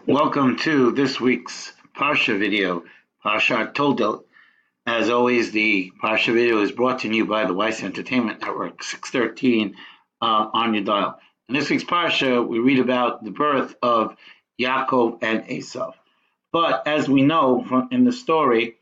Welcome to this week's Parsha video, Prshat Toldo. As always, the Parsha video is brought to you by the Weiss Entertainment Network, 613 on your dial. In this week's Parsha, we read about the birth of Yaakov and Esau. But as we know in the story,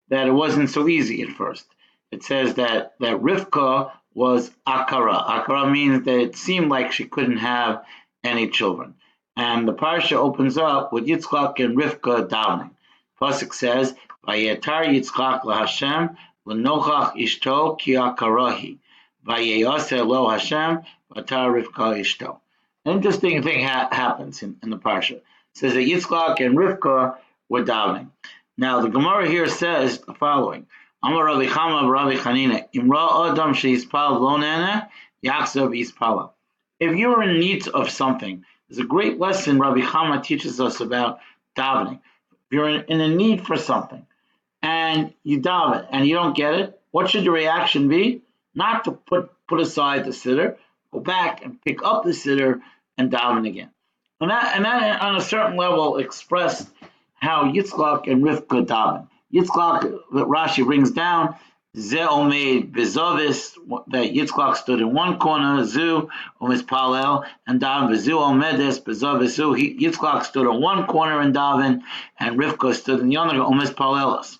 that it wasn't so easy at first. It says that Rivka was Akara. Akara means that it seemed like she couldn't have any children. And the parsha opens up with Yitzchak and Rivka davening. Pasuk says, "Vayetar Yitzchak laHashem lenochach ishto ki akarahi, vayeyaseh lo Hashem vatar Rivka ishto." An interesting thing happens in the parsha. It says that Yitzchak and Rivka were davening. Now the Gemara here says the following: Amar Rabbi Chama Rabbi Chanina, Imra Adam sheyispal lo nene yachzav yispala. If you're in need of something, there's a great lesson Rabbi Chama teaches us about davening. If you're in a need for something and you daven and you don't get it, what should your reaction be? Not to put aside the siddur, go back and pick up the siddur and daven again. And that on a certain level expressed how Yitzchak and Rivka daven. Yitzchak, that Rashi brings down, Ze omed bezovis, that Yitzchak stood in one corner, Zu omis palel, and daven, Zu omedes bezovis, Yitzchak stood in one corner and daven, and Rivka stood in the other, omis palelos.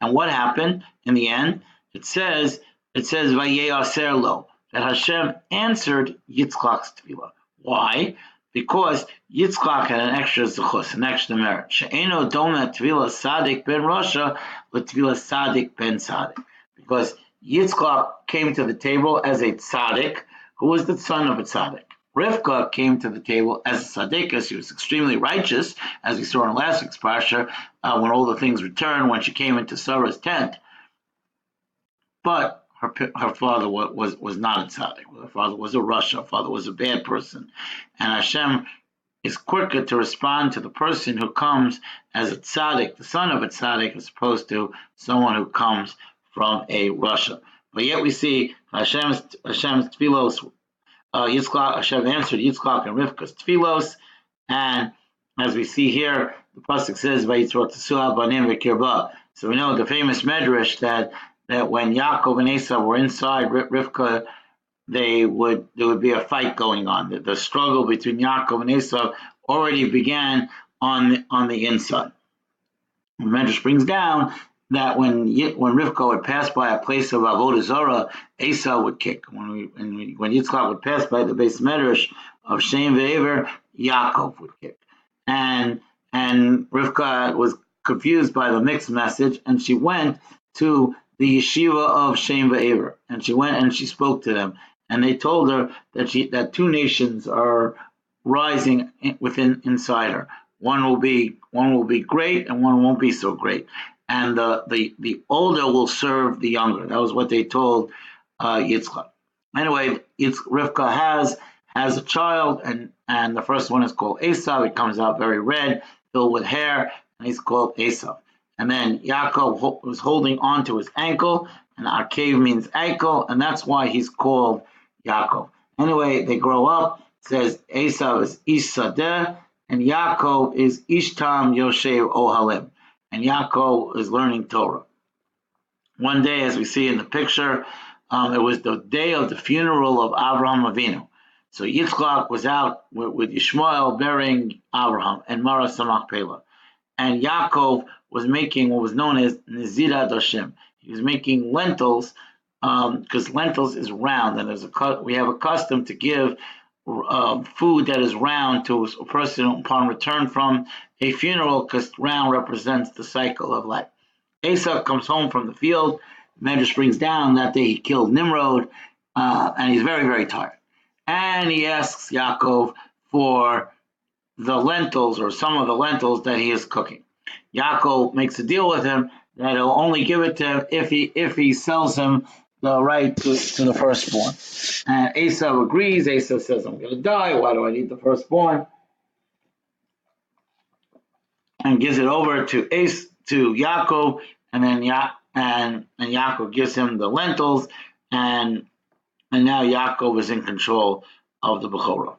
And what happened in the end? It says Vayeyaser lo, that Hashem answered Yitzchak's tefillah. Why? Because Yitzchak had an extra zechus, an extra merit. She'eno doma tefillah sadik ben Rasha l'tefillah sadik ben sadik. Because Yitzchak came to the table as a tzaddik, who was the son of a tzaddik. Rivka came to the table as a tzaddikas. She was extremely righteous, as we saw in last week's parsha, when all the things returned, when she came into Sarah's tent. But her father was not a tzaddik. Her father was a rasha. Her father was a bad person. And Hashem is quicker to respond to the person who comes as a tzaddik, the son of a tzaddik, as opposed to someone who comes from a rasha. But yet we see Hashem's tefillos, Hashem answered Yitzchak and Rivka's tefillos, and as we see here, the pasuk says, "Vayitzrot Tisuah banim v'kirba." So we know the famous medrash that when Yaakov and Esau were inside Rivka, there would be a fight going on. The struggle between Yaakov and Esau already began on the inside. The Medrash brings down that when Rivka would pass by a place of avodah zarah, Esau would kick. When Yitzchak would pass by the base Medrash of Shem ve'ever, Yaakov would kick. And Rivka was confused by the mixed message, and she went to the yeshiva of Shem ve'ever, and she went and she spoke to them, and they told her that two nations are rising inside her. One will be great, and one won't be so great. And the older will serve the younger. That was what they told Yitzchak. Anyway, Rivka has a child, and the first one is called Esau. He comes out very red, filled with hair, and he's called Esau. And then Yaakov was holding on to his ankle, and Akev means ankle, and that's why he's called Yaakov. Anyway, they grow up. It says Esau is Ish Sadeh, and Yaakov is Ishtam Yoshev Ohalim. And Yaakov is learning Torah. One day, as we see in the picture, it was the day of the funeral of Avraham Avinu. So Yitzchak was out with Yishmael burying Avraham and Mara Samach Pela. And Yaakov was making what was known as Nizira Doshim. He was making lentils, because lentils is round, and we have a custom to give food that is round to a person upon return from a funeral, because round represents the cycle of life. Esau comes home from the field. Medrash brings down that day he killed Nimrod, and he's very, very tired. And he asks Yaakov for the lentils, or some of the lentils that he is cooking. Yaakov makes a deal with him that he'll only give it to him if he sells him the right to the firstborn. And Esau agrees. Esau says, "I'm going to die. Why do I need the firstborn?" And gives it over to Yaakov, and then Yaakov gives him the lentils, and now Yaakov is in control of the Bechorah.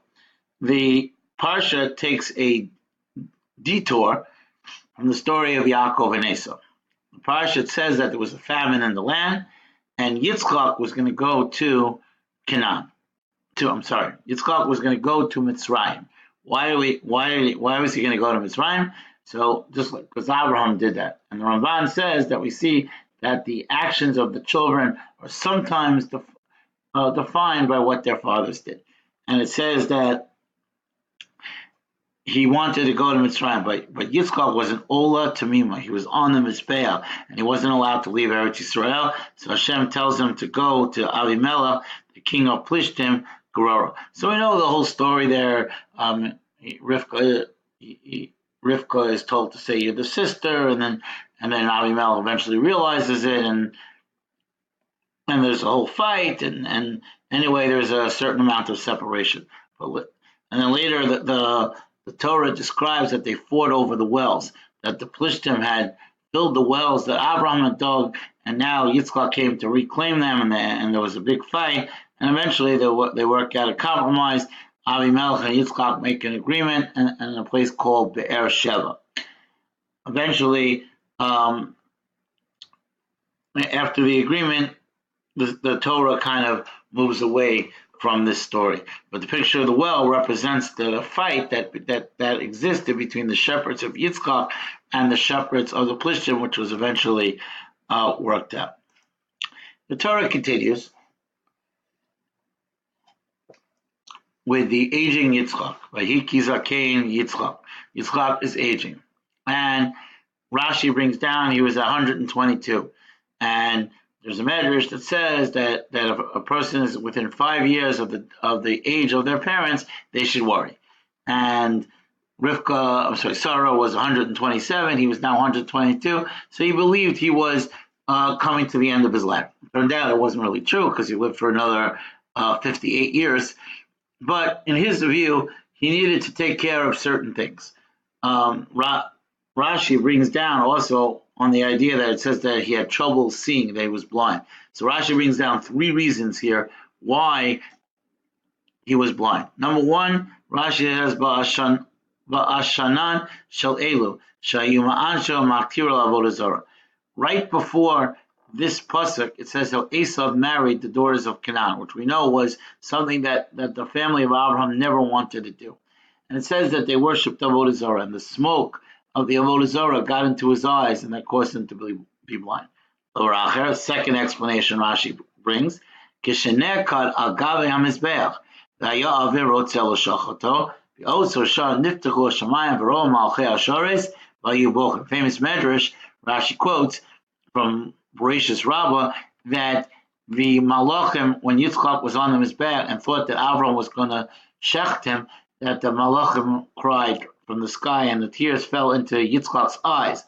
The Parsha takes a detour from the story of Yaakov and Esau. The Parsha says that there was a famine in the land, and Yitzchak was going to go to Canaan. Yitzchak was going to go to Mitzrayim. Why was he going to go to Mitzrayim? So just like because Abraham did that, and the Ramban says that we see that the actions of the children are sometimes defined by what their fathers did, and it says that he wanted to go to Mitzrayim, but Yitzchak was an Ola Tamima. He was on the Mizbeah, and he wasn't allowed to leave Eretz Yisrael. So Hashem tells him to go to Avimelech, the king of Plishtim, Gerara. So we know the whole story there. Rivka is told to say you're the sister, and then Avimelech eventually realizes it, and there's a whole fight, and anyway, there's a certain amount of separation. And then later, the Torah describes that they fought over the wells, that the Plishtim had filled the wells that Abraham had dug, and now Yitzchak came to reclaim them, and there was a big fight, and eventually they work out a compromise. Avimelech and Yitzchak make an agreement in a place called Be'er Sheva. Eventually, after the agreement, the Torah kind of moves away from this story. But the picture of the well represents the fight that existed between the shepherds of Yitzchak and the shepherds of the Plishtim, which was eventually worked out. The Torah continues with the aging Yitzchak. Vayiki Zakein Yitzchak. Yitzchak is aging. And Rashi brings down he was 122. And there's a medrash that says that if a person is within 5 years of the age of their parents, they should worry. And Sarah was 127. He was now 122. So he believed he was coming to the end of his life. Turned out it wasn't really true because he lived for another 58 years. But in his view, he needed to take care of certain things. Rashi brings down also on the idea that it says that he had trouble seeing, that he was blind. So Rashi brings down 3 reasons here why he was blind. Number 1, Rashi has Ba'ashanan shel elu, shayuma'an shel maktir avodah zarah. Right before this pasuk, it says how Esau married the daughters of Canaan, which we know was something that the family of Abraham never wanted to do. And it says that they worshipped avodah zarah, and the smoke of the avodah zarah got into his eyes, and that caused him to be blind. Second explanation Rashi brings: Kishenekad agave hamizbeach, v'haya aver rotzel l'shachato, v'oso shar niftachu shamayim v'ro malchei ashores v'hayu bochim. Famous medrash Rashi quotes from Bereshis Rabbah that the malachim, when Yitzchak was on the mizbeach and thought that Avram was going to shecht him, that the malachim cried from the sky, and the tears fell into Yitzchak's eyes.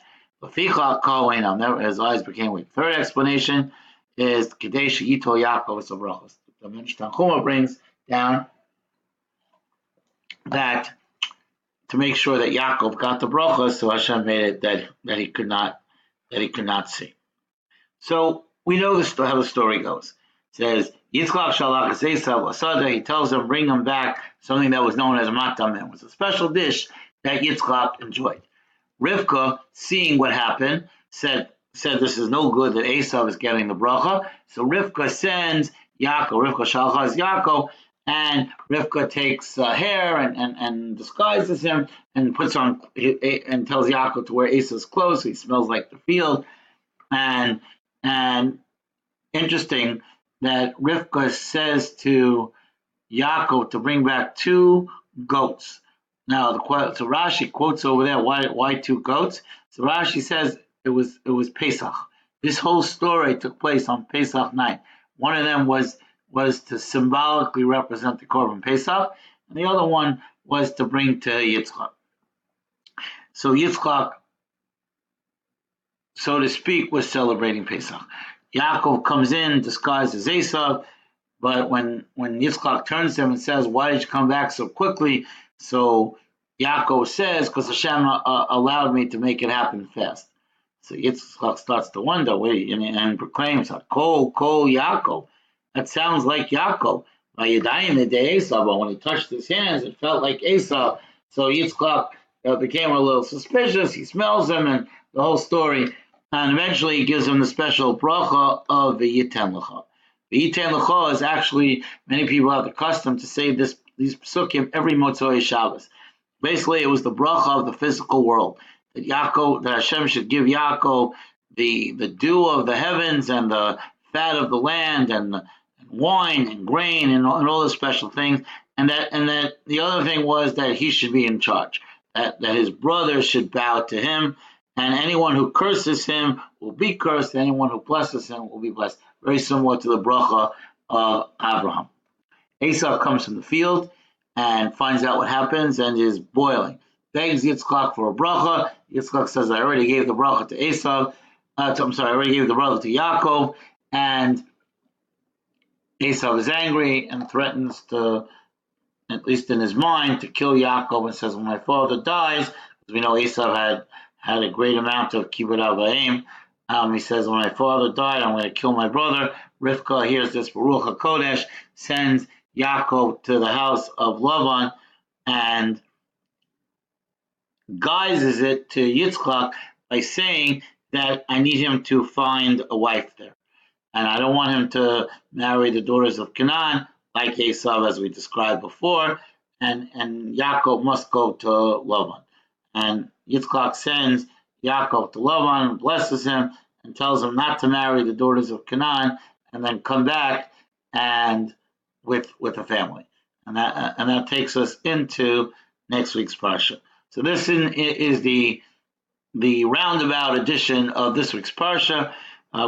His eyes became weak. Third explanation is Kadesh Yito Yaakov Sabrachos. The Tanchuma brings down that to make sure that Yaakov got the brachos, so Hashem made it that he could not see. So we know how the story goes. It says Yitzchak shalach Esav Asada. He tells him bring him back something that was known as matam. It was a special dish that Yitzchak enjoyed. Rivka, seeing what happened, said this is no good that Esav is getting the bracha. So Rivka sends Yaakov. Rivka shalchas Yaakov, and Rivka takes hair and disguises him and puts on and tells Yaakov to wear Esav's clothes so he smells like the field. And interesting that Rivka says to Yaakov to bring back 2 goats. Now, so Rashi quotes over there why 2 goats. So Rashi says it was Pesach. This whole story took place on Pesach night. One of them was to symbolically represent the Korban Pesach, and the other one was to bring to Yitzchak. So Yitzchak, so to speak, was celebrating Pesach. Yaakov comes in disguised as Esav, but when Yitzchak turns to him and says, "Why did you come back so quickly?" So Yaakov says, "Because Hashem allowed me to make it happen fast." So Yitzchak starts to wonder, and proclaims, "Kol Yaakov." That sounds like Yaakov. Vayidayim Midei Esav, but when he touched his hands, it felt like Esav. So Yitzchak became a little suspicious. He smells him, and the whole story. And eventually, he gives him the special bracha of V'yiten L'cha. V'yiten L'cha is actually, many people have the custom to say these psukim every Motzei Shabbos. Basically, it was the bracha of the physical world that Hashem should give Yaakov the dew of the heavens and the fat of the land and wine and grain and all the special things, and that the other thing was that he should be in charge, that his brothers should bow to him, and anyone who curses him will be cursed, anyone who blesses him will be blessed. Very similar to the bracha of Abraham. Esau comes from the field and finds out what happens and is boiling. Begs Yitzchak for a bracha. Yitzchak says, I already gave the bracha to Esau. I already gave the bracha to Yaakov. And Esau is angry and threatens to, at least in his mind, to kill Yaakov, and says, when my father dies, because we know Esau had a great amount of kibbud avayim, he says, when my father died, I'm going to kill my brother. Rivka hears this, Baruch HaKodesh, sends Yaakov to the house of Lavan and guises it to Yitzchak by saying that I need him to find a wife there. And I don't want him to marry the daughters of Canaan, like Esau, as we described before, and Yaakov must go to Lavan. And Yitzchak sends Yaakov to Lavan and blesses him and tells him not to marry the daughters of Canaan and then come back and with a family. And that takes us into next week's parsha. So this is the roundabout edition of this week's parsha.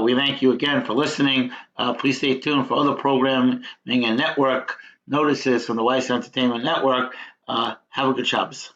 We thank you again for listening. Please stay tuned for other programming and network notices from the Weiss Entertainment Network. Have a good Shabbos.